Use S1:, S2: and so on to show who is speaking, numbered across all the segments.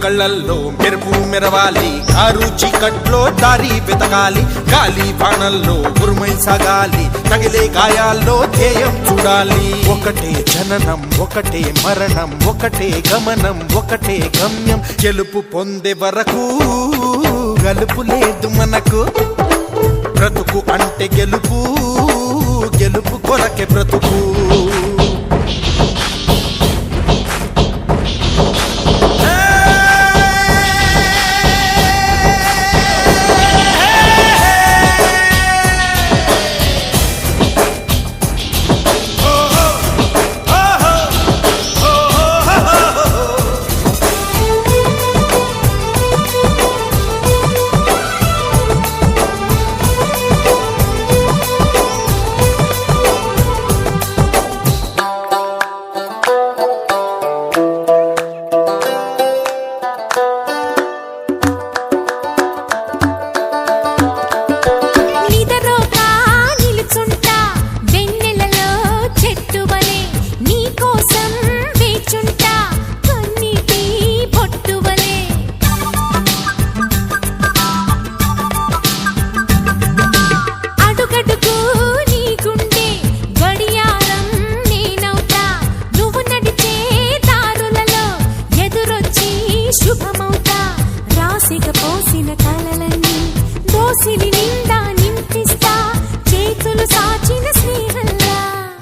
S1: కళ్ళల్లో మెరుపు మెరవాలి, కారు చీకట్లో దారి వెతకాలి, గాలి బాణల్లో ఉరుమై సాగాలి, తగిలే గాయాల్లో ధ్యేయం చూడాలి. ఒకటే జననం ఒకటే మరణం ఒకటే గమనం ఒకటే గమ్యం, గెలుపు పొందే వరకు గలుపు లేదు మనకు. బ్రతుకు అంటే గెలుపు, గెలుపు కొరకే బ్రతుకు.
S2: పోసిన కలలన్నీ దోసిలి నిండా నింపిస్తా, చేతులు సాచిన స్నేహంలా.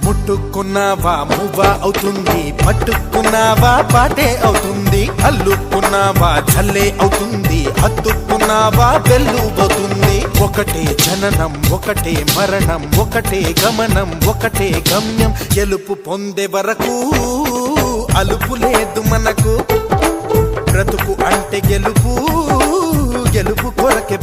S1: ముట్టుకున్నావా మువ్వా అవుతుంది, పట్టుకున్నావా పాటే అవుతుంది, అల్లుకున్నావా జల్లే అవుతుంది, హత్తుకున్నావా వెల్లుబోతుంది. ఒకటే జననం ఒకటే మరణం ఒకటే గమనం ఒకటే గమ్యం, గెలుపు పొందే వరకు అలుపు లేదు మనకు. బ్రతుకు అంటే గెలుపు, గెలుపు కొరకే